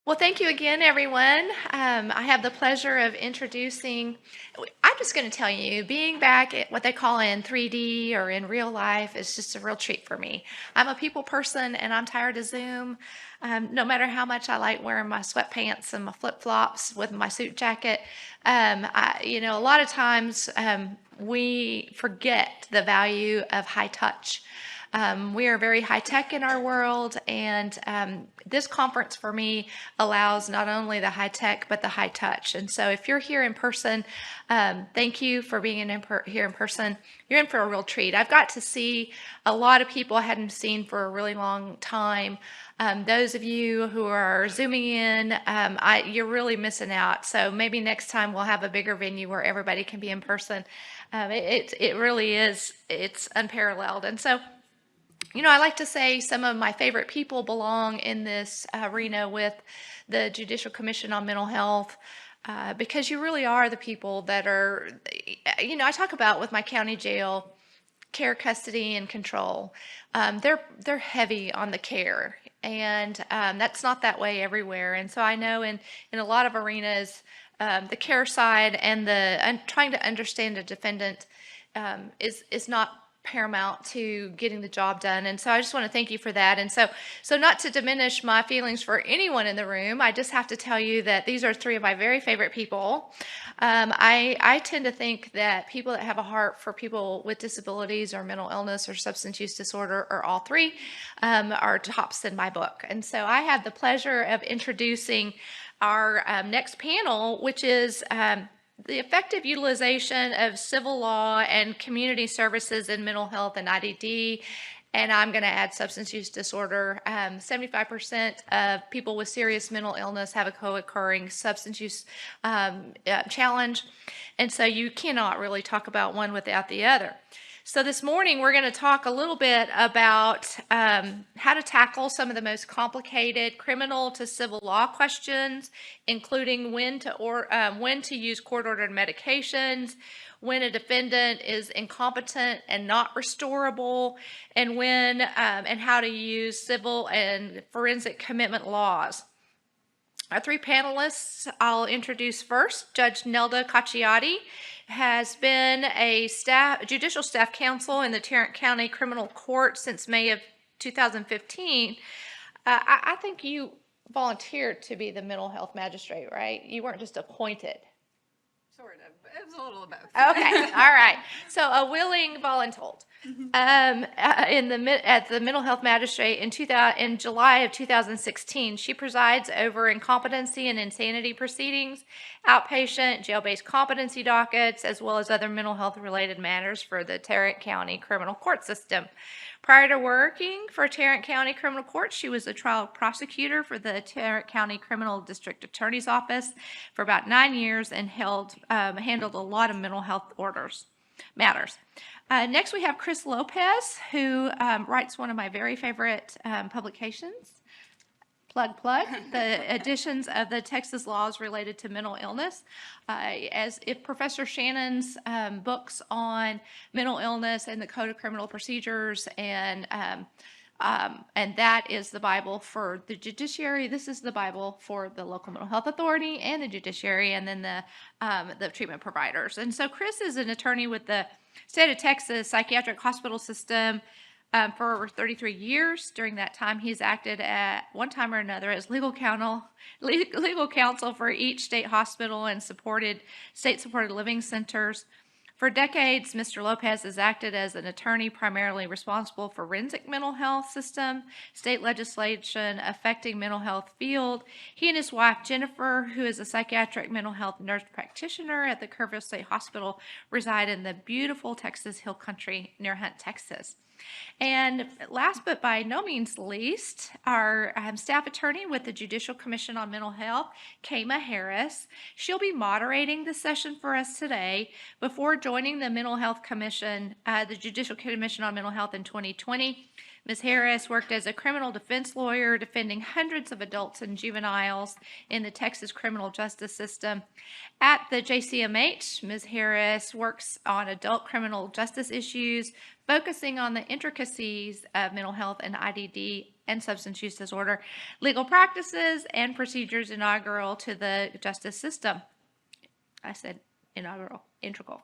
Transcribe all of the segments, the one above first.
Well, thank you again, everyone. I have the pleasure of introducing, I'm just going to tell you, being back at what they call in 3D or in real life is just a real treat for me. I'm a people person and I'm tired of Zoom. No matter how much I like wearing my sweatpants and my flip-flops with my suit jacket, a lot of times we forget the value of high touch. We are very high tech in our world, and this conference for me allows not only the high tech but the high touch. And so, if you're here in person, thank you for being here in person. You're in for a real treat. I've got to see a lot of people I hadn't seen for a really long time. Those of you who are zooming in, you're really missing out. So maybe next time we'll have a bigger venue where everybody can be in person. It really is. It's unparalleled. And so, I like to say some of my favorite people belong in this arena with the Judicial Commission on Mental Health because you really are the people that are, I talk about with my county jail, care, custody, and control. They're heavy on the care, and that's not that way everywhere. And so I know in a lot of arenas, the care side and trying to understand a defendant is not paramount to getting the job done. And so I just want to thank you for that. And so not to diminish my feelings for anyone in the room, I just have to tell you that these are three of my very favorite people. I tend to think that people that have a heart for people with disabilities or mental illness or substance use disorder, or all three, are tops in my book. And so I have the pleasure of introducing our next panel, which is the effective utilization of civil law and community services in mental health and IDD, and I'm going to add substance use disorder. 75% of people with serious mental illness have a co-occurring substance use challenge, and so you cannot really talk about one without the other. So this morning we're going to talk a little bit about how to tackle some of the most complicated criminal to civil law questions, including when to use court-ordered medications, when a defendant is incompetent and not restorable, and and how to use civil and forensic commitment laws. Our three panelists I'll introduce first. Judge Nelda Cacciotti has been a judicial staff counsel in the Tarrant County Criminal Court since May of 2015. I think you volunteered to be the mental health magistrate, right? You weren't just appointed. Sort of. It was a little of both. Okay, all right. So a willing voluntold. At the mental health magistrate in July of 2016, she presides over incompetency and insanity proceedings, outpatient, jail-based competency dockets, as well as other mental health related matters for the Tarrant County criminal court system. Prior to working for Tarrant County Criminal Court, she was a trial prosecutor for the Tarrant County Criminal District Attorney's Office for about 9 years and handled a lot of mental health matters. Next, we have Chris Lopez, who writes one of my very favorite publications, plug, the editions of the Texas laws related to mental illness. As if Professor Shannon's books on mental illness and the Code of Criminal Procedures and that is the Bible for the judiciary. This is the Bible for the local mental health authority and the judiciary, and then the treatment providers. And so Chris is an attorney with the state of Texas psychiatric hospital system for over 33 years. During that time, he's acted at one time or another as legal counsel for each state hospital and state-supported living centers. For decades, Mr. Lopez has acted as an attorney primarily responsible for forensic mental health system, state legislation affecting mental health field. He and his wife, Jennifer, who is a psychiatric mental health nurse practitioner at the Kerrville State Hospital, reside in the beautiful Texas Hill Country near Hunt, Texas. And last but by no means least, our staff attorney with the Judicial Commission on Mental Health, Kama Harris. She'll be moderating the session for us today. Before joining the Mental Health Commission, the Judicial Commission on Mental Health in 2020, Ms. Harris worked as a criminal defense lawyer defending hundreds of adults and juveniles in the Texas criminal justice system. At the JCMH, Ms. Harris works on adult criminal justice issues, focusing on the intricacies of mental health and IDD and substance use disorder, legal practices and procedures inaugural to the justice system. I said inaugural, integral.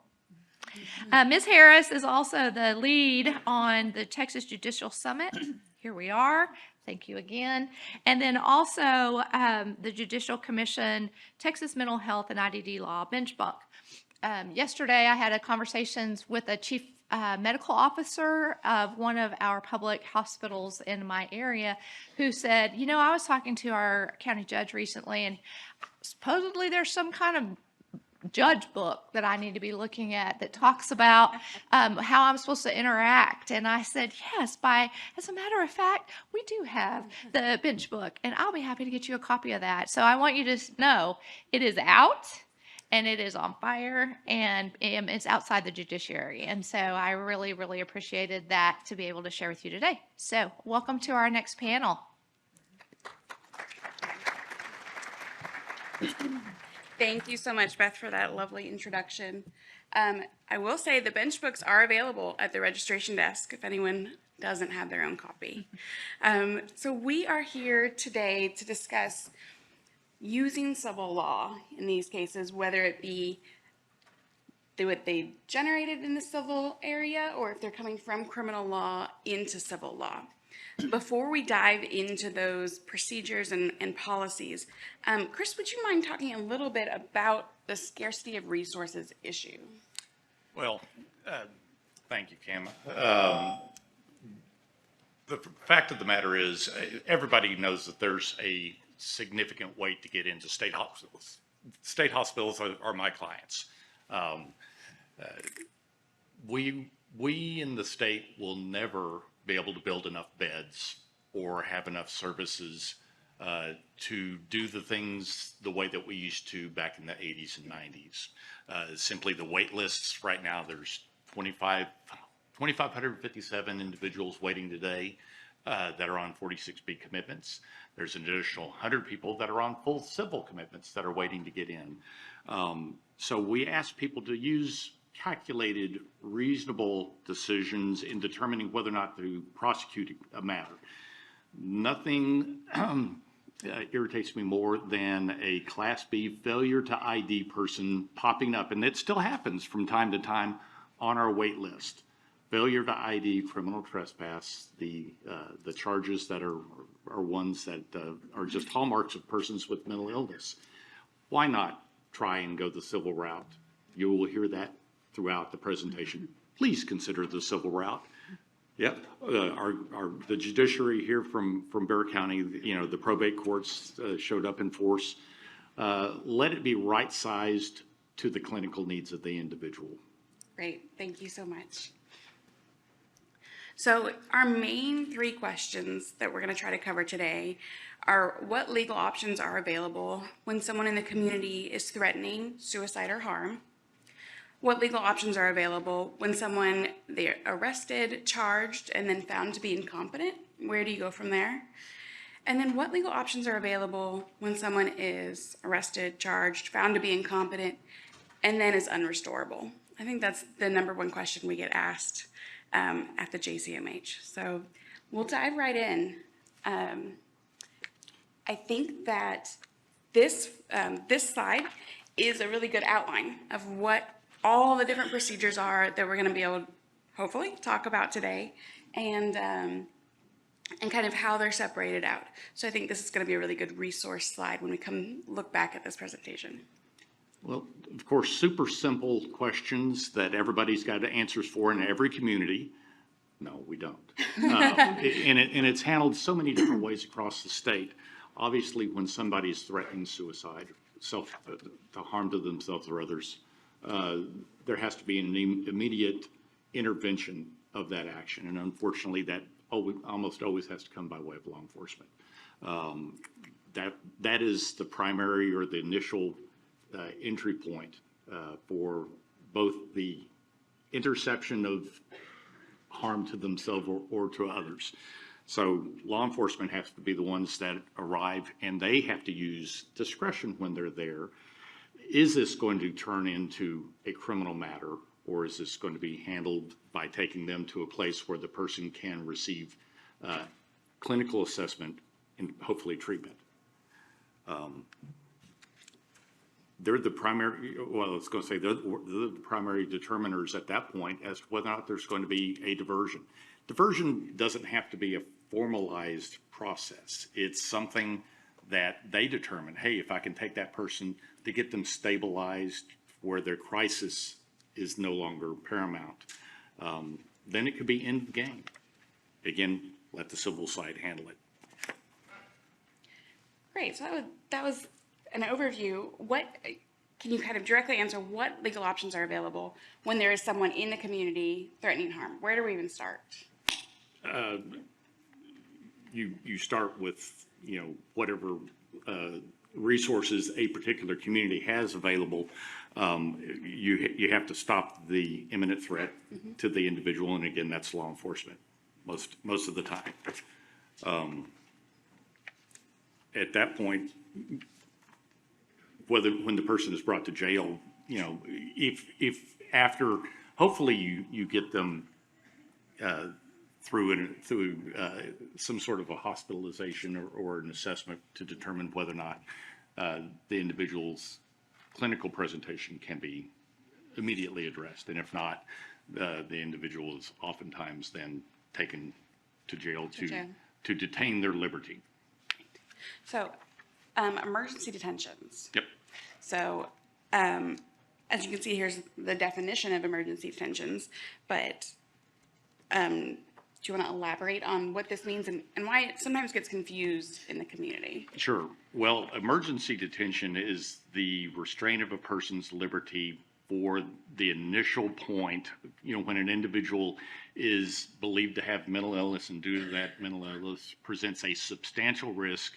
Ms. Harris is also the lead on the Texas Judicial Summit. Here we are. Thank you again. And then also the Judicial Commission, Texas Mental Health and IDD Law Bench Book. Yesterday, I had a conversations with a chief medical officer of one of our public hospitals in my area who said, you know, I was talking to our county judge recently, and supposedly there's some kind of judge book that I need to be looking at that talks about how I'm supposed to interact. And I said, yes, as a matter of fact, we do have the bench book, and I'll be happy to get you a copy of that. So I want you to know it is out, and it is on fire, and it's outside the judiciary. And so I really, really appreciated that to be able to share with you today. So welcome to our next panel. Thank you so much, Beth, for that lovely introduction. I will say the bench books are available at the registration desk if anyone doesn't have their own copy. So we are here today to discuss using civil law in these cases, whether it be what they generated in the civil area or if they're coming from criminal law into civil law. Before we dive into those procedures and policies, Chris, would you mind talking a little bit about the scarcity of resources issue? Well, thank you, Cam. The fact of the matter is, everybody knows that there's a significant wait to get into state hospitals. State hospitals are my clients. We in the state will never be able to build enough beds or have enough services to do the things the way that we used to back in the 80s and 90s. Simply the wait lists right now, there's 2,557 individuals waiting today that are on 46B commitments. There's an additional 100 people that are on full civil commitments that are waiting to get in. So we ask people to use calculated, reasonable decisions in determining whether or not to prosecute a matter. Nothing irritates me more than a Class B failure to ID person popping up, and it still happens from time to time on our wait list. Failure to ID, criminal trespass, the charges that are ones that are just hallmarks of persons with mental illness. Why not try and go the civil route? You will hear that throughout the presentation. Please consider the civil route. Yep, the judiciary here from Bexar County, you know, the probate courts showed up in force. Let it be right-sized to the clinical needs of the individual. Great, thank you so much. So our main three questions that we're going to try to cover today are what legal options are available when someone in the community is threatening suicide or harm, what legal options are available when someone they're arrested, charged, and then found to be incompetent, where do you go from there, and then what legal options are available when someone is arrested, charged, found to be incompetent, and then is unrestorable. I think that's the number one question we get asked at the JCMH. So we'll dive right in. I think that this slide is a really good outline of what all the different procedures are that we're going to be able to hopefully talk about today, and kind of how they're separated out. So I think this is going to be a really good resource slide when we come look back at this presentation. Well, of course, super simple questions that everybody's got answers for in every community. No, we don't. And it's handled so many different ways across the state. Obviously, when somebody is threatening suicide, to harm to themselves or others, there has to be an immediate intervention of that action. And unfortunately, that almost always has to come by way of law enforcement. That is the primary or the initial entry point for both the interception of harm to themselves or to others. So law enforcement has to be the ones that arrive, and they have to use discretion when they're there. Is this going to turn into a criminal matter, or is this going to be handled by taking them to a place where the person can receive clinical assessment, and hopefully treatment. They're the primary, well, I was going to say, they're the primary determiners at that point as to whether or not there's going to be a diversion. Diversion doesn't have to be a formalized process. It's something that they determine, hey, if I can take that person to get them stabilized where their crisis is no longer paramount, then it could be end game. Again, let the civil side handle it. Great. So that was an overview. What can you kind of directly answer? What legal options are available when there is someone in the community threatening harm? Where do we even start? You start with, whatever resources a particular community has available. You have to stop the imminent threat to the individual, and again, that's law enforcement most of the time. At that point, when the person is brought to jail, if after, hopefully you get them through some sort of a hospitalization or an assessment to determine whether or not the individual's clinical presentation can be immediately addressed. And if not, the individual is oftentimes then taken to jail to detain their liberty. So, emergency detentions. Yep. So, as you can see, here's the definition of emergency detentions, but do you want to elaborate on what this means and why it sometimes gets confused in the community? Sure. Well, emergency detention is the restraint of a person's liberty for the initial point, when an individual is believed to have mental illness, and due to that mental illness presents a substantial risk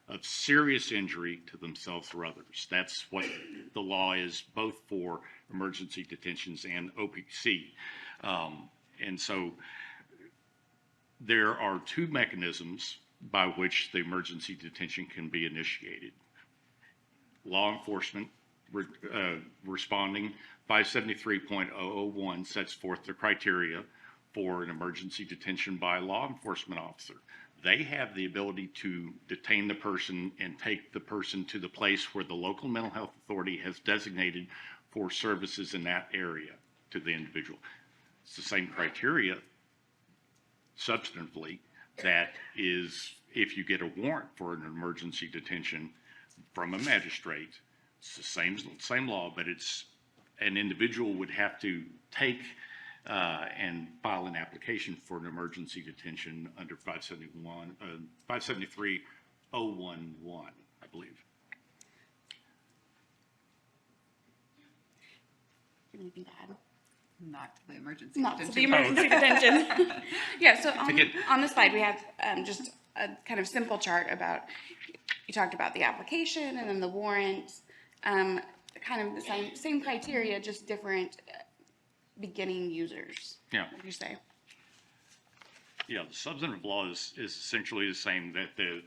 of serious injury to themselves or others. That's what the law is, both for emergency detentions and OPC. And so there are two mechanisms by which the emergency detention can be initiated. Law enforcement responding, 573.001 sets forth the criteria for an emergency detention by a law enforcement officer. They have the ability to detain the person and take the person to the place where the local mental health authority has designated for services in that area to the individual. It's the same criteria substantively that is if you get a warrant for an emergency detention from a magistrate. It's the same law, but it's an individual would have to take and file an application for an emergency detention under 573.011, I believe. Anything to add? Not to the emergency Not to the detention. emergency detention. Yeah, so on the slide, we have just a kind of simple chart about, you talked about the application and then the warrant, kind of the same criteria, just different beginning users. Yeah. Would you say? Yeah, the substantive law is essentially the same, that the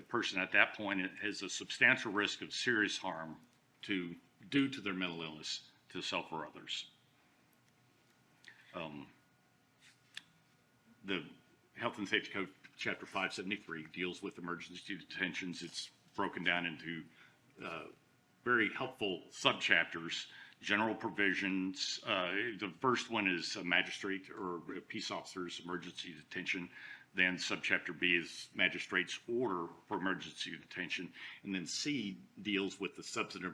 person at that point has a substantial risk of serious harm due to their mental illness to self or others. The Health and Safety Code, Chapter 573, deals with emergency detentions. It's broken down into very helpful subchapters. General provisions. The first one is a magistrate or a peace officer's emergency detention. Then subchapter B is magistrate's order for emergency detention. And then C deals with the substantive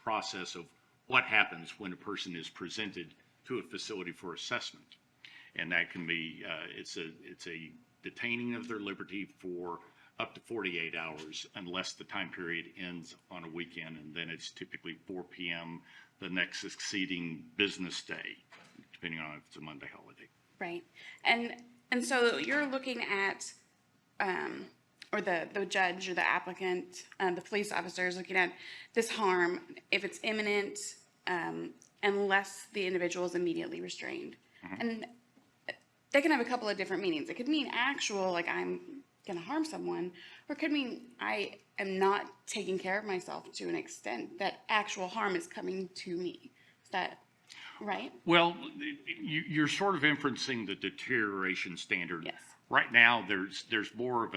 process of what happens when a person is presented to a facility for assessment. And that can be, it's a detaining of their liberty for up to 48 hours unless the time period ends on a weekend, and then it's typically 4 p.m. the next succeeding business day, depending on if it's a Monday holiday. Right. And so you're looking at, or the judge or the applicant, the police officer is looking at this harm, if it's imminent, unless the individual is immediately restrained. Mm-hmm. And they can have a couple of different meanings. It could mean actual, like I'm going to harm someone, or it could mean I am not taking care of myself to an extent that actual harm is coming to me. Is that? right? Well, you're sort of inferencing the deterioration standard. Yes. Right now, there's more of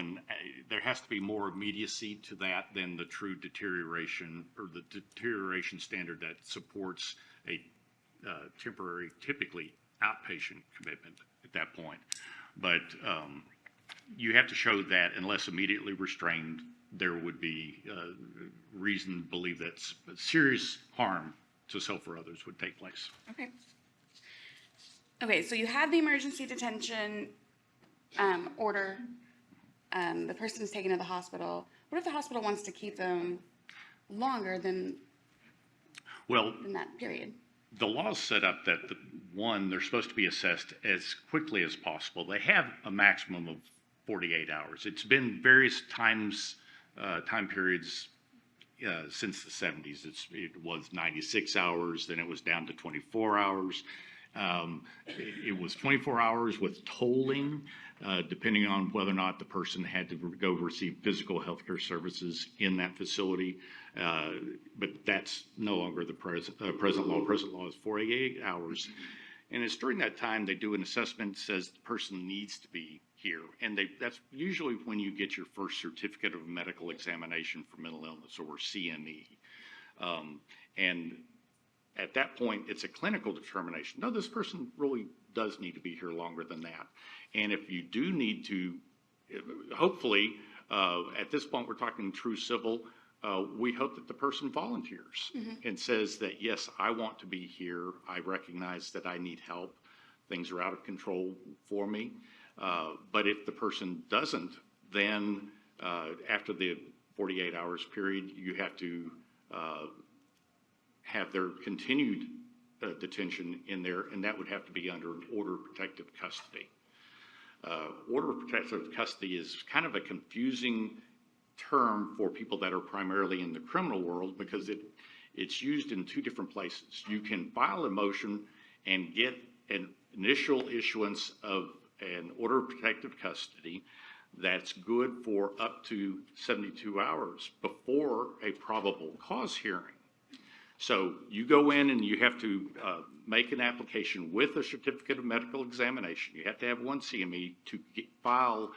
there has to be more immediacy to that than the true deterioration or the deterioration standard that supports a temporary, typically outpatient commitment at that point. But you have to show that unless immediately restrained, there would be reason to believe that serious harm to self or others would take place. Okay. Okay, so you have the emergency detention order. The person is taken to the hospital. What if the hospital wants to keep them longer than that period? The law is set up that they're supposed to be assessed as quickly as possible. They have a maximum of 48 hours. It's been various time periods since the 70s. It was 96 hours, then it was down to 24 hours. It was 24 hours with tolling, depending on whether or not the person had to go receive physical health care services in that facility. But that's no longer the present law. Present law is 48 hours. And it's during that time they do an assessment, says the person needs to be here. And that's usually when you get your first certificate of medical examination for mental illness, or CME. And at that point, it's a clinical determination. No, this person really does need to be here longer than that. And if you do need to, hopefully, at this point, we're talking true civil, we hope that the person volunteers and says that, yes, I want to be here. I recognize that I need help. Things are out of control for me. But if the person doesn't, then after the 48 hours period, you have to have their continued detention in there, and that would have to be under an order of protective custody. Order of protective custody is kind of a confusing term for people that are primarily in the criminal world because it's used in two different places. You can file a motion and get an initial issuance of an order of protective custody that's good for up to 72 hours before a probable cause hearing. So you go in and you have to make an application with a certificate of medical examination. You have to have one CME to file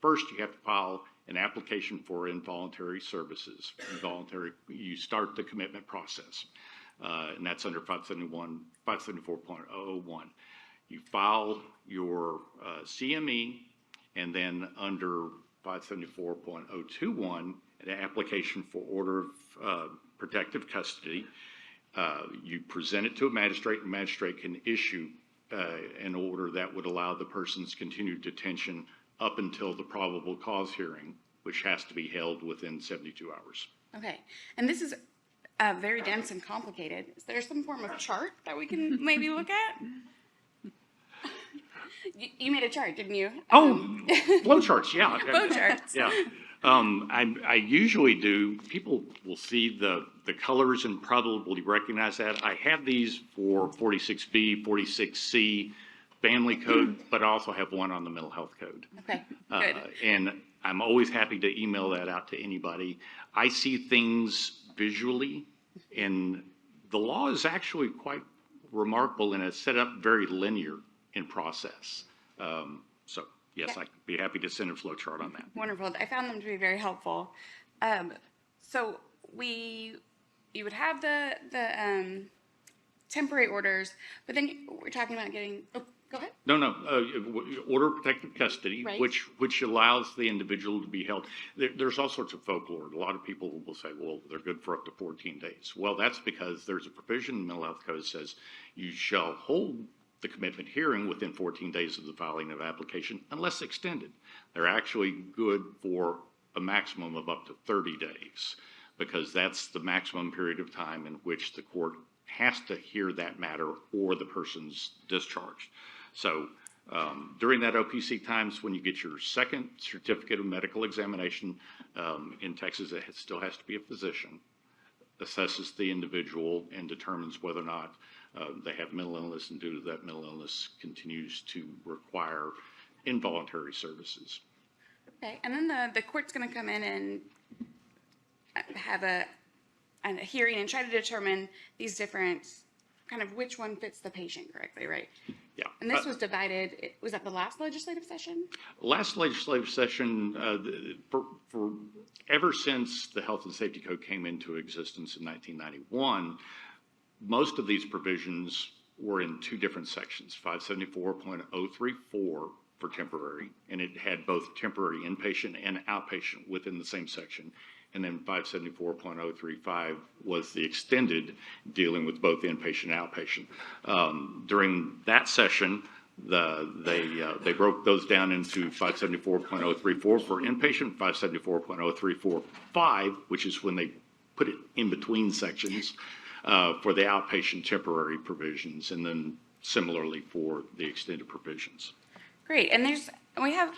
first you have to file an application for involuntary services. You start the commitment process, and that's under 574.001. You file your CME, and then under 574.021, an application for order of protective custody. You present it to a magistrate, and the magistrate can issue an order that would allow the person's continued detention up until the probable cause hearing, which has to be held within 72 hours. Okay, and this is very dense and complicated. Is there some form of chart that we can maybe look at? You made a chart, didn't you? Flow charts, yeah. Flow charts. Yeah. I usually do. People will see the colors and probably recognize that. I have these for 46B, 46C, family code, but I also have one on the mental health code. Okay, good. And I'm always happy to email that out to anybody. I see things visually, and the law is actually quite remarkable, and it's set up very linear in process. So yes, I'd be happy to send a flow chart on that. Wonderful. I found them to be very helpful. So you would have the temporary orders, but then we're talking about getting. Oh, go ahead. No. Order of protective custody, Right. which allows the individual to be held. There's all sorts of folklore. A lot of people will say, well, they're good for up to 14 days. Well, that's because there's a provision in the mental health code that says you shall hold the commitment hearing within 14 days of the filing of application, unless extended. They're actually good for a maximum of up to 30 days, because that's the maximum period of time in which the court has to hear that matter or the person's discharged. So during that OPC times, when you get your second certificate of medical examination, in Texas, it still has to be a physician, assesses the individual and determines whether or not they have mental illness, and due to that mental illness continues to require involuntary services. Okay, and then the court's going to come in and have a hearing and try to determine these different kind of which one fits the patient correctly, right? Yeah. And this was divided, was that the last legislative session? Last legislative session, for ever since the Health and Safety Code came into existence in 1991, most of these provisions were in two different sections, 574.034 for temporary, and it had both temporary inpatient and outpatient within the same section. And then 574.035 was the extended, dealing with both inpatient and outpatient. During that session, they broke those down into 574.034 for inpatient, 574.034.5, which is when they put it in between sections for the outpatient temporary provisions, and then similarly for the extended provisions. Great, and we have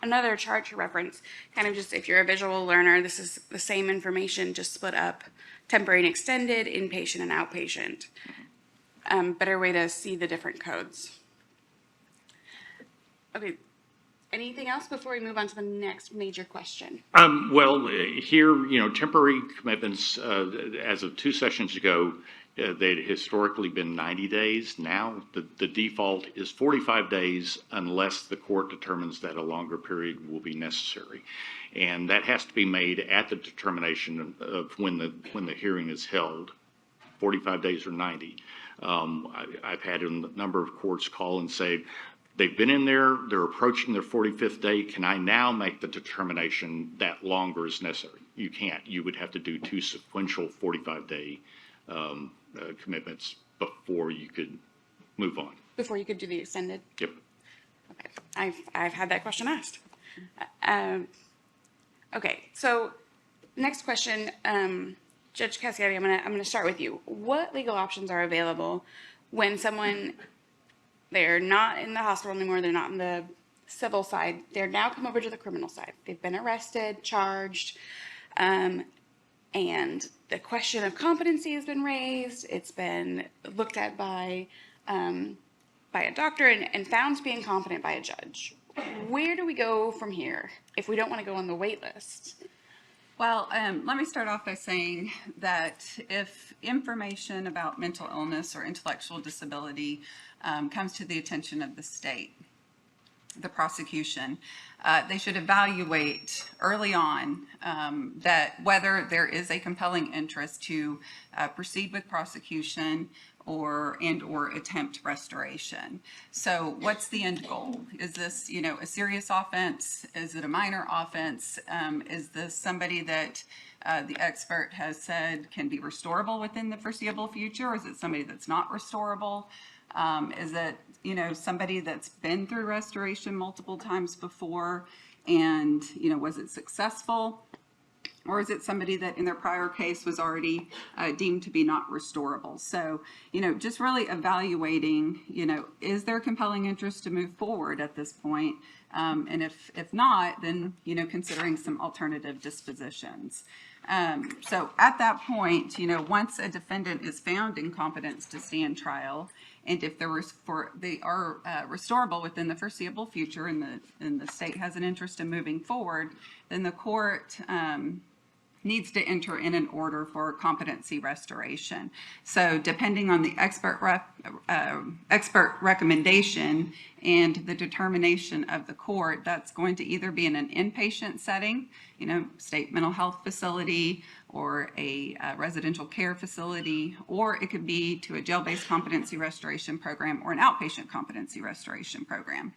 another chart to reference, kind of just if you're a visual learner, this is the same information, just split up, temporary and extended, inpatient and outpatient. Better way to see the different codes. Okay, anything else before we move on to the next major question? Well, here, temporary commitments, as of 2 sessions ago, they'd historically been 90 days. Now, the default is 45 days unless the court determines that a longer period will be necessary. And that has to be made at the determination of when the hearing is held, 45 days or 90. I've had a number of courts call and say, they've been in there, they're approaching their 45th day. Can I now make the determination that longer is necessary? You can't. You would have to do 2 sequential 45-day commitments before you could move on. Before you could do the extended? Yep. Okay, I've had that question asked. Okay, so next question, Judge Cacciotti, I'm gonna start with you. What legal options are available when someone, they're not in the hospital anymore, they're not in the civil side, they're now come over to the criminal side. They've been arrested, charged, and the question of competency has been raised. It's been looked at by a doctor and found to be incompetent by a judge. Where do we go from here if we don't want to go on the wait list? Well, let me start off by saying that if information about mental illness or intellectual disability comes to the attention of the state, the prosecution, they should evaluate early on that whether there is a compelling interest to proceed with prosecution or attempt restoration. So what's the end goal? Is this, a serious offense? Is it a minor offense? Is this somebody that the expert has said can be restorable within the foreseeable future? Or is it somebody that's not restorable? Is it, somebody that's been through restoration multiple times before and, was it successful? Or is it somebody that in their prior case was already deemed to be not restorable? So, just really evaluating, is there compelling interest to move forward at this point? And if not, then, considering some alternative dispositions. So at that point, once a defendant is found incompetent to stand trial, and if they are restorable within the foreseeable future and the state has an interest in moving forward, then the court needs to enter in an order for competency restoration. So depending on the expert recommendation and the determination of the court, that's going to either be in an inpatient setting, state mental health facility or a residential care facility, or it could be to a jail-based competency restoration program or an outpatient competency restoration program.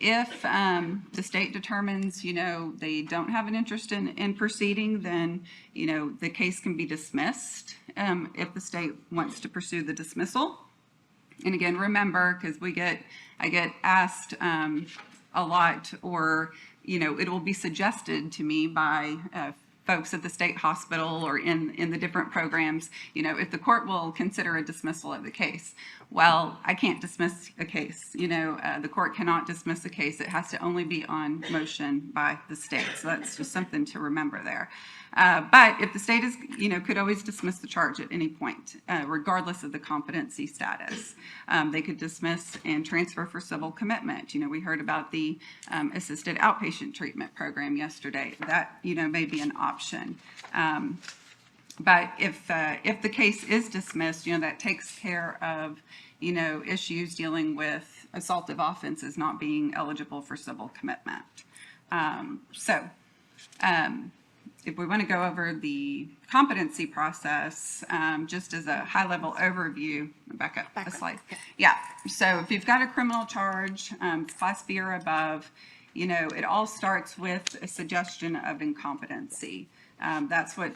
If the state determines, they don't have an interest in proceeding, then, the case can be dismissed if the state wants to pursue the dismissal. And again, remember, because I get asked a lot, or, it will be suggested to me by folks at the state hospital or in the different programs, if the court will consider a dismissal of the case. Well, I can't dismiss a case. The court cannot dismiss a case. It has to only be on motion by the state. So that's just something to remember there. But if the state is, could always dismiss the charge at any point, regardless of the competency status. They could dismiss and transfer for civil commitment. We heard about the assisted outpatient treatment program yesterday. That, may be an option. But if the case is dismissed, that takes care of, issues dealing with assaultive offenses not being eligible for civil commitment. If we want to go over the competency process, just as a high-level overview, back up a slide. Yeah, so if you've got a criminal charge, Class B or above, it all starts with a suggestion of incompetency. That's what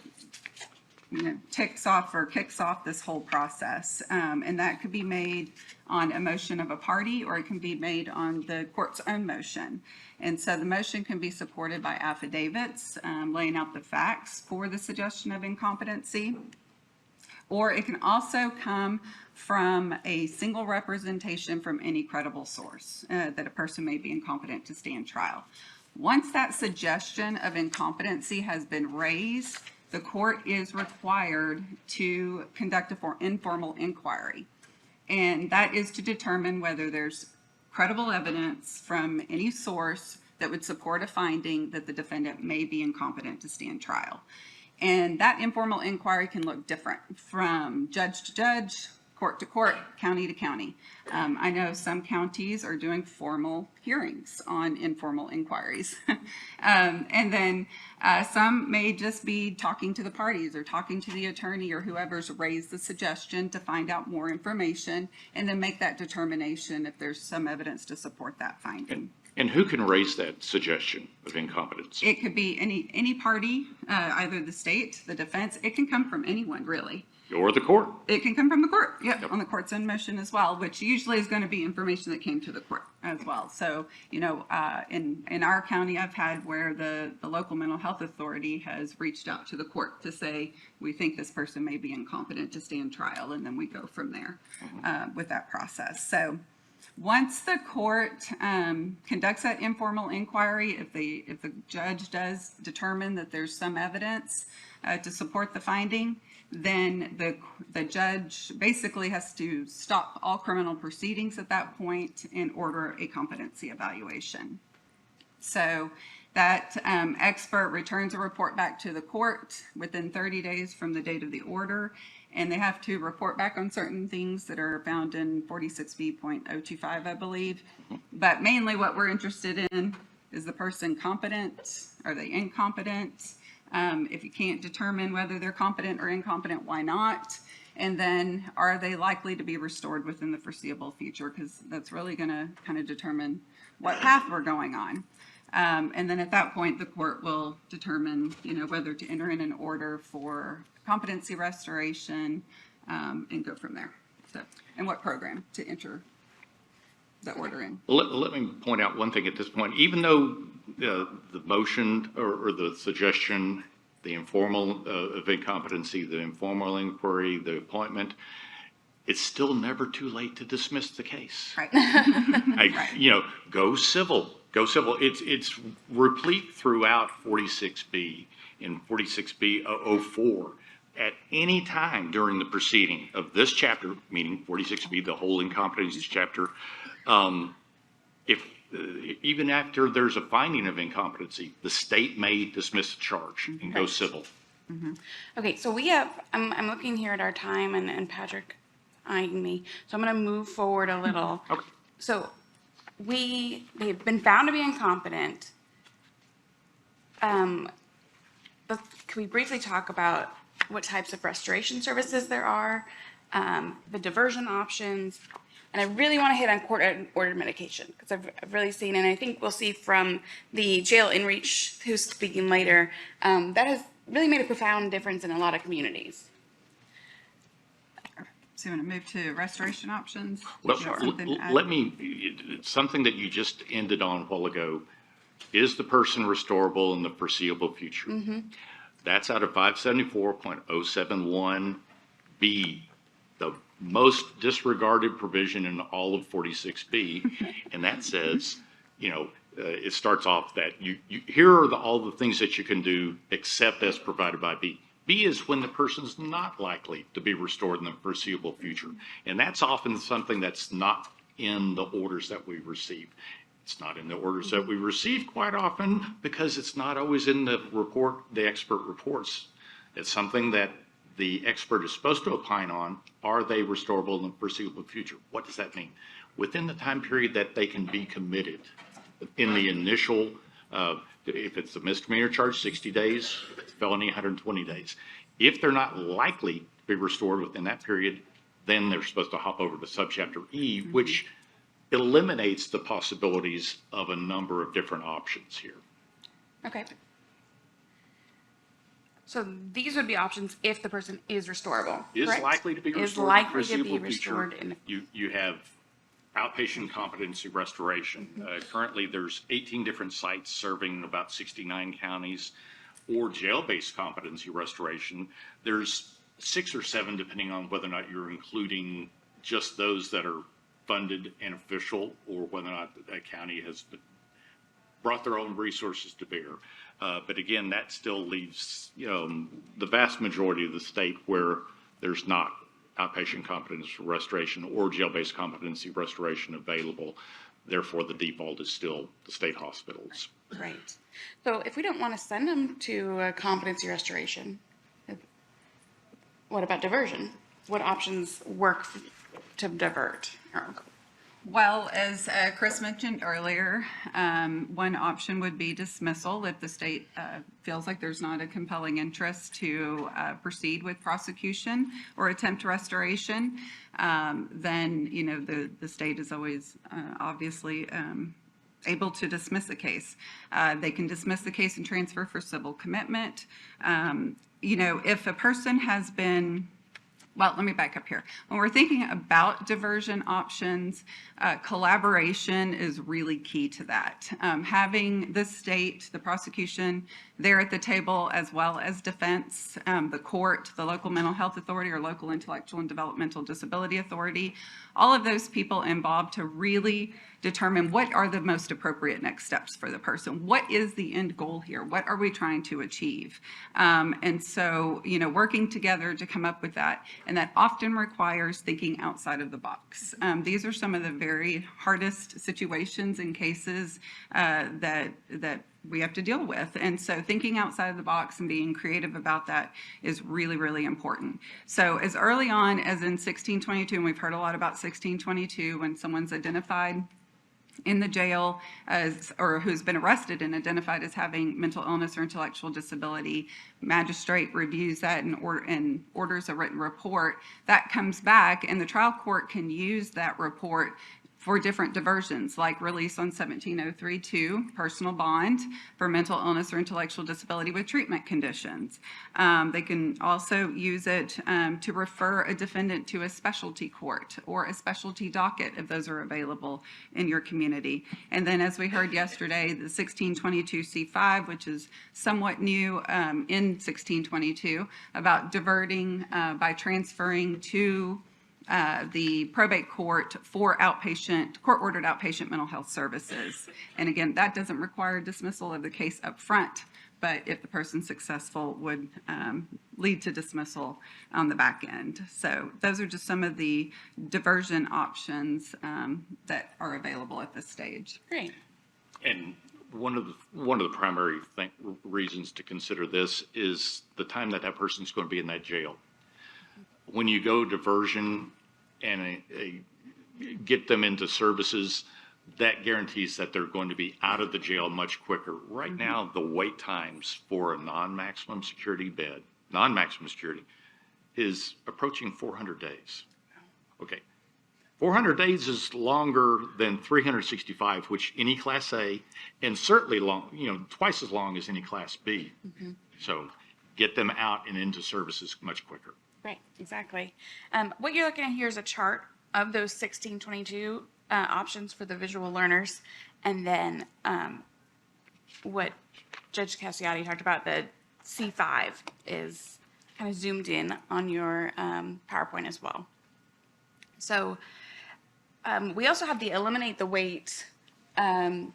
kicks off this whole process. And that could be made on a motion of a party, or it can be made on the court's own motion. And so the motion can be supported by affidavits, laying out the facts for the suggestion of incompetency. Or it can also come from a single representation from any credible source that a person may be incompetent to stand trial. Once that suggestion of incompetency has been raised, the court is required to conduct an informal inquiry. And that is to determine whether there's credible evidence from any source that would support a finding that the defendant may be incompetent to stand trial. And that informal inquiry can look different from judge to judge, court to court, county to county. I know some counties are doing formal hearings on informal inquiries. And then some may just be talking to the parties or talking to the attorney or whoever's raised the suggestion to find out more information and then make that determination if there's some evidence to support that finding. And who can raise that suggestion of incompetence? It could be any party, either the state, the defense. It can come from anyone, really. Or the court? It can come from the court, yep, on the court's own motion as well, which usually is going to be information that came to the court as well. So, in our county, I've had where the local mental health authority has reached out to the court to say, we think this person may be incompetent to stand trial, and then we go from there with that process. So, once the court conducts that informal inquiry, if the judge does determine that there's some evidence to support the finding, then the judge basically has to stop all criminal proceedings at that point and order a competency evaluation. So that expert returns a report back to the court within 30 days from the date of the order, and they have to report back on certain things that are found in 46B.025, I believe. But mainly what we're interested in is the person competent? Are they incompetent? If you can't determine whether they're competent or incompetent, why not? And then are they likely to be restored within the foreseeable future? Because that's really going to kind of determine what path we're going on. And then at that point, the court will determine, whether to enter in an order for competency restoration and go from there. So, and what program to enter the order in. Let me point out one thing at this point. Even though the motion or the suggestion, the informal of incompetency, the informal inquiry, the appointment, it's still never too late to dismiss the case. Right. Go civil. Go civil. It's replete throughout 46B and 46B.04. At any time during the proceeding of this chapter, meaning 46B, the whole incompetency chapter, even after there's a finding of incompetency, the state may dismiss the charge and go civil. Mm-hmm. Okay, so we have, I'm looking here at our time and Patrick eyeing me, so I'm going to move forward a little. Okay. So they've been found to be incompetent. Can we briefly talk about what types of restoration services there are, the diversion options, and I really want to hit on court-ordered medication because I've really seen, and I think we'll see from the jail inreach who's speaking later, that has really made a profound difference in a lot of communities. So you want to move to restoration options? Well, something something that you just ended on a while ago, is the person restorable in the foreseeable future? Mm-hmm. That's out of 574.071B, the most disregarded provision in all of 46B. And that says, it starts off that here are all the things that you can do except as provided by B. B is when the person's not likely to be restored in the foreseeable future. And that's often something that's not in the orders that we receive. It's not in the orders that we receive quite often because it's not always in the report, the expert reports. It's something that the expert is supposed to opine on, are they restorable in the foreseeable future? What does that mean? Within the time period that they can be committed, in the initial, if it's a misdemeanor charge, 60 days, if it's felony, 120 days. If they're not likely to be restored within that period, then they're supposed to hop over to subchapter E, which eliminates the possibilities of a number of different options here. Okay. So these would be options if the person is restorable, Is correct? likely to be Is restored in the likely to be foreseeable future. restored in the You have outpatient competency restoration. Currently, there's 18 different sites serving about 69 counties, or jail-based competency restoration. There's 6 or 7, depending on whether or not you're including just those that are funded and official, or whether or not a county has brought their own resources to bear. But again, that still leaves, the vast majority of the state where there's not outpatient competency restoration or jail-based competency restoration available. Therefore, the default is still the state hospitals. Right. So if we don't want to send them to competency restoration, what about diversion? What options work to divert? Well, as Chris mentioned earlier, one option would be dismissal if the state feels like there's not a compelling interest to proceed with prosecution or attempt restoration. Then, the state is always obviously able to dismiss a case. They can dismiss the case and transfer for civil commitment. If a person has been... Well, let me back up here. When we're thinking about diversion options, collaboration is really key to that. Having the state, the prosecution there at the table, as well as defense, the court, the local mental health authority or local intellectual and developmental disability authority, all of those people involved to really determine what are the most appropriate next steps for the person. What is the end goal here? What are we trying to achieve? And so, working together to come up with that. And that often requires thinking outside of the box. These are some of the very hardest situations and cases that we have to deal with. And so thinking outside of the box and being creative about that is really, really important. So as early on as in 1622, and we've heard a lot about 1622, when someone's identified in the jail or who's been arrested and identified as having mental illness or intellectual disability, magistrate reviews that and orders a written report. That comes back, and the trial court can use that report for different diversions, like release on 1703-2, personal bond for mental illness or intellectual disability with treatment conditions. They can also use it to refer a defendant to a specialty court or a specialty docket if those are available in your community. And then, as we heard yesterday, the 1622C5, which is somewhat new in 1622, about diverting by transferring to the probate court for court-ordered outpatient mental health services. And again, that doesn't require dismissal of the case up front, but if the person's successful, would lead to dismissal on the back end. So those are just some of the diversion options that are available at this stage. Great. And one of the primary reasons to consider this is the time that person's going to be in that jail. When you go diversion and get them into services, that guarantees that they're going to be out of the jail much quicker. Right now, the wait times for a non-maximum security is approaching 400 days. Okay. 400 days is longer than 365, which any Class A, and certainly twice as long as any Class B. So get them out and into services much quicker. Right, exactly. What you're looking at here is a chart of those 1622 options for the visual learners, and then what Judge Cacciotti talked about, the C5, is kind of zoomed in on your PowerPoint as well. So we also have the Eliminate the Wait toolkit.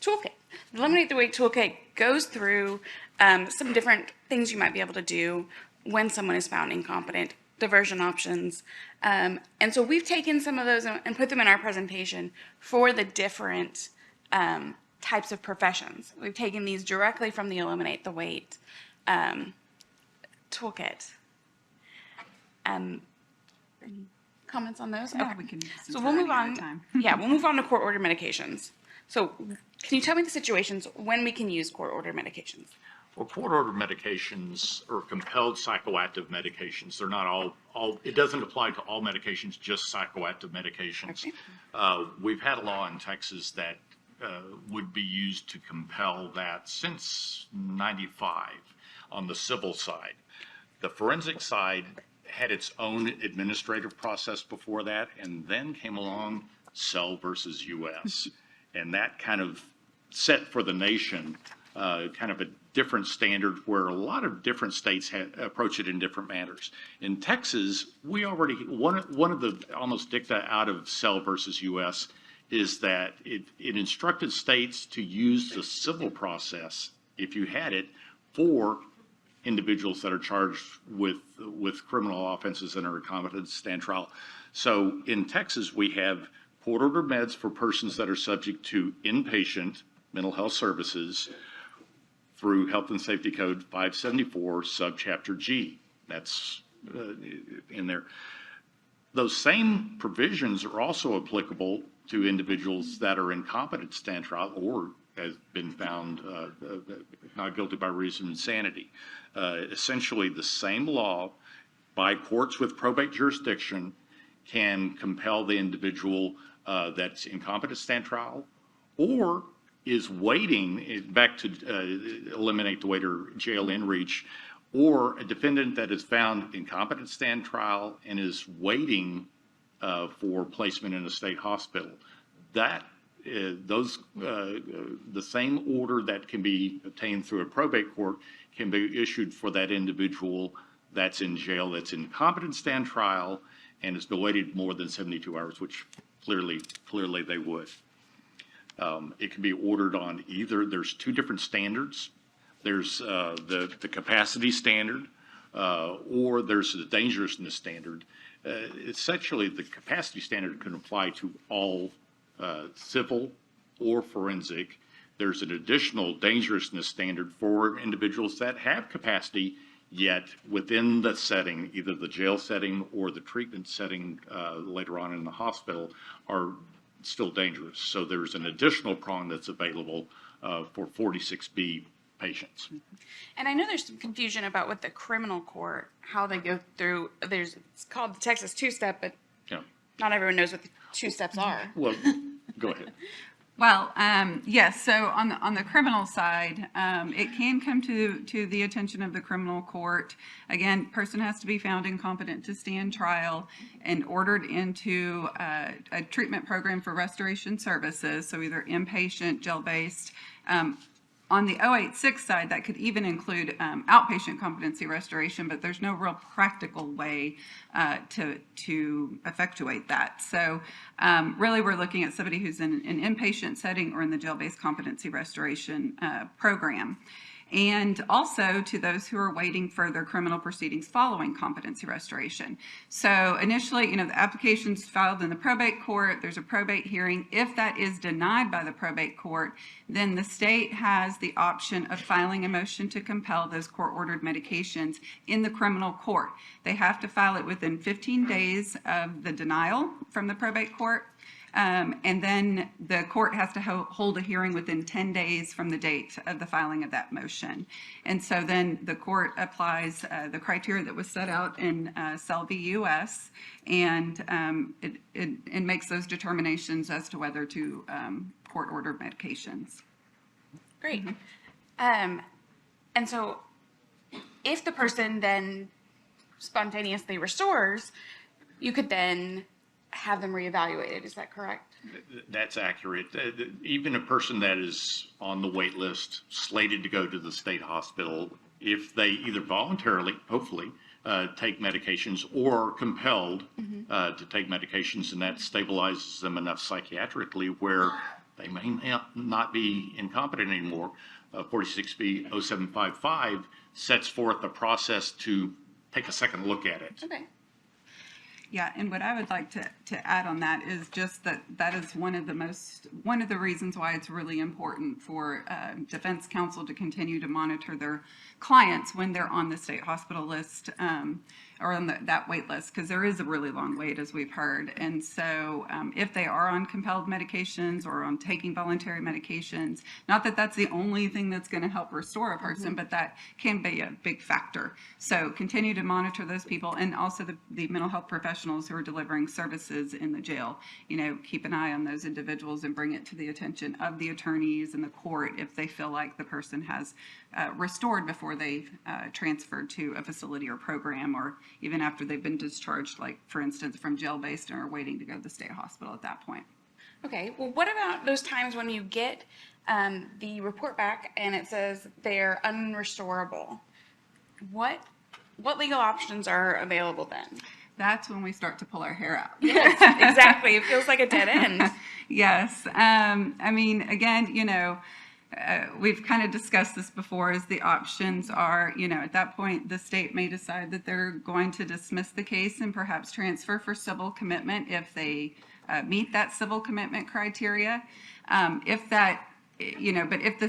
The Eliminate the Wait toolkit goes through some different things you might be able to do when someone is found incompetent, diversion options. And so we've taken some of those and put them in our presentation for the different types of professions. We've taken these directly from the Eliminate the Wait toolkit. Any comments on those? Yeah, Okay. we can. since So we're we'll move running out on. of time. Yeah, we'll move on to court-ordered medications. So can you tell me the situations when we can use court-ordered medications? Well, court-ordered medications or compelled psychoactive medications, they're not all, it doesn't apply to all medications, just psychoactive medications. Okay. We've had a law in Texas that would be used to compel that since 95 on the civil side. The forensic side had its own administrative process before that, and then came along Cell versus US. And that kind of set for the nation kind of a different standard where a lot of different states approach it in different manners. In Texas, we already, one of the almost dicta out of Cell versus US is that it instructed states to use the civil process, if you had it, for individuals that are charged with criminal offenses and are incompetent to stand trial. So in Texas, we have court-ordered meds for persons that are subject to inpatient mental health services through Health and Safety Code 574, subchapter G. That's in there. Those same provisions are also applicable to individuals that are incompetent to stand trial or has been found not guilty by reason of insanity. Essentially, the same law by courts with probate jurisdiction can compel the individual that's incompetent to stand trial or is waiting, back to eliminate the wait or jail in reach, or a defendant that is found incompetent to stand trial and is waiting for placement in a state hospital. That the same order that can be obtained through a probate court can be issued for that individual that's in jail, that's incompetent to stand trial, and has been waited more than 72 hours, which clearly they would. It can be ordered on either, there's two different standards. There's the capacity standard, or there's the dangerousness standard. Essentially, the capacity standard can apply to all civil or forensic. There's an additional dangerousness standard for individuals that have capacity, yet within the setting, either the jail setting or the treatment setting later on in the hospital, are still dangerous. So there's an additional prong that's available for 46B patients. And I know there's some confusion about what the criminal court, how they go through, it's called the Texas two-step, but Yeah. not everyone knows what the two steps are. Well, go ahead. Well, yes, so on the criminal side, it can come to the attention of the criminal court. Again, person has to be found incompetent to stand trial and ordered into a treatment program for restoration services, so either inpatient, jail-based. On the 086 side, that could even include outpatient competency restoration, but there's no real practical way to effectuate that. So really, we're looking at somebody who's in an inpatient setting or in the jail-based competency restoration program. And also to those who are waiting for their criminal proceedings following competency restoration. So initially, the application's filed in the probate court, there's a probate hearing. If that is denied by the probate court, then the state has the option of filing a motion to compel those court-ordered medications in the criminal court. They have to file it within 15 days of the denial from the probate court. And then the court has to hold a hearing within 10 days from the date of the filing of that motion. And so then the court applies the criteria that was set out in Cell v. US, and it makes those determinations as to whether to court-order medications. Great. And so if the person then spontaneously restores, you could then have them reevaluated. Is that correct? That's accurate. Even a person that is on the wait list, slated to go to the state hospital, if they either voluntarily, hopefully, take medications or compelled to take medications, and that stabilizes them enough psychiatrically where they may not be incompetent anymore. 46B 0755 sets forth a process to take a second look at it. Okay. Yeah, and what I would like to add on that is just that is one of the reasons why it's really important for defense counsel to continue to monitor their clients when they're on the state hospital list or on that wait list, because there is a really long wait, as we've heard. And so if they are on compelled medications or on taking voluntary medications, not that that's the only thing that's going to help restore a person, but that can be a big factor. So continue to monitor those people, and also the mental health professionals who are delivering services in the jail. Keep an eye on those individuals and bring it to the attention of the attorneys and the court if they feel like the person has restored before they've transferred to a facility or program, or even after they've been discharged, like for instance from jail-based and are waiting to go to the state hospital at that point. Okay, well, what about those times when you get the report back and it says they're unrestorable? What legal options are available then? That's when we start to pull our hair out. Yes, exactly. It feels like a dead end. Yes. I mean, again, we've kind of discussed this before, as the options are, at that point, the state may decide that they're going to dismiss the case and perhaps transfer for civil commitment if they meet that civil commitment criteria. But if the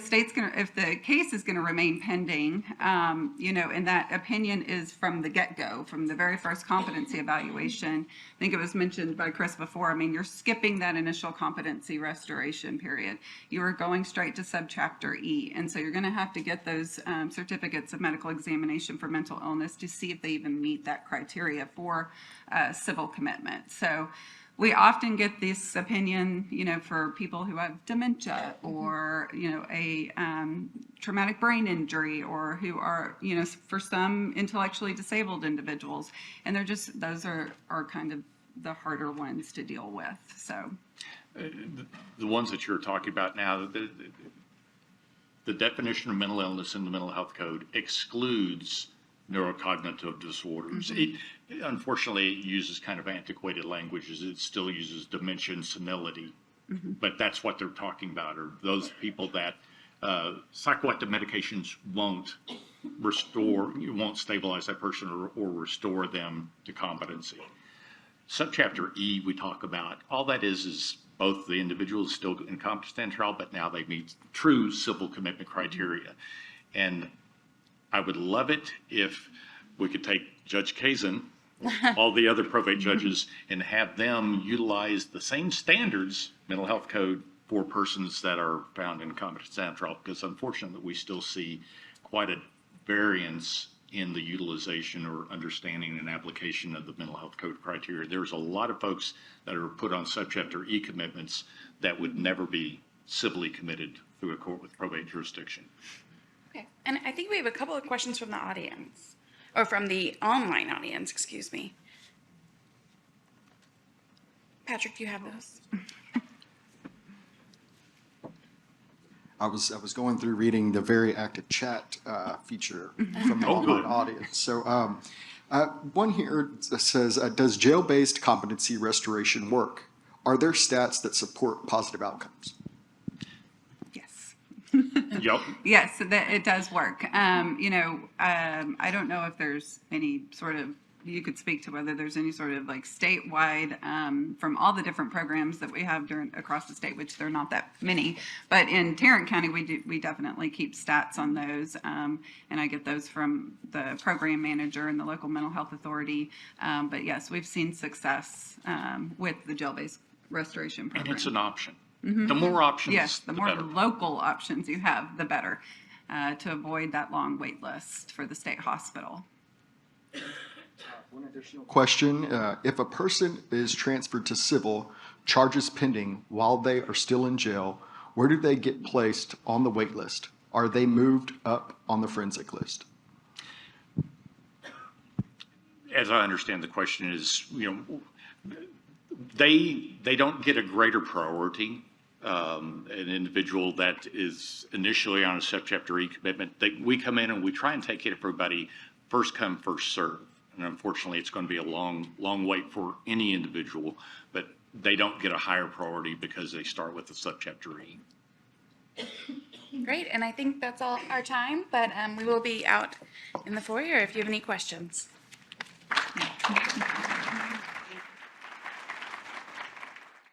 case is going to remain pending, and that opinion is from the get-go, from the very first competency evaluation. I think it was mentioned by Chris before. I mean, you're skipping that initial competency restoration period. You are going straight to subchapter E. And so you're going to have to get those certificates of medical examination for mental illness to see if they even meet that criteria for civil commitment. So we often get this opinion, for people who have dementia or, a traumatic brain injury, or who are, for some intellectually disabled individuals. And those are kind of the harder ones to deal with. So The ones that you're talking about now, the definition of mental illness in the mental health code excludes neurocognitive disorders. It unfortunately uses kind of antiquated languages. It still uses dementia and senility, but that's what they're talking about, are those people that psychoactive medications won't stabilize that person or restore them to competency. Subchapter E, we talk about, all that is both the individual is still incompetent to stand trial, but now they meet true civil commitment criteria. And I would love it if we could take Judge Kazin, all the other probate judges, and have them utilize the same standards, mental health code, for persons that are found incompetent to stand trial, because unfortunately we still see quite a variance in the utilization or understanding and application of the mental health code criteria. There's a lot of folks that are put on subchapter E commitments that would never be civilly committed through a court with probate jurisdiction. Okay, and I think we have a couple of questions from the audience, or from the online audience, excuse me. Patrick, do you have those? I was going through reading the very active chat feature from the online audience. So one here says, does jail-based competency restoration work? Are there stats that support positive outcomes? yes. Yep. Yes, it does work. I don't know if there's any sort of, you could speak to whether there's any sort of like statewide from all the different programs that we have across the state, which there are not that many. But in Tarrant County, we definitely keep stats on those, and I get those from the program manager and the local mental health authority. But yes, we've seen success with the jail-based restoration program. And it's an option. The more options, Yes, the more better. local options you have, the better, to avoid that long wait list for the state hospital. One additional question. If a person is transferred to civil, charges pending while they are still in jail, where do they get placed on the wait list? Are they moved up on the forensic list? As I understand the question is, they don't get a greater priority. An individual that is initially on a subchapter E commitment, we come in and we try and take care of everybody first come, first serve. And unfortunately, it's going to be a long wait for any individual, but they don't get a higher priority because they start with the subchapter E. Great, and I think that's all our time, but we will be out in the foyer if you have any questions.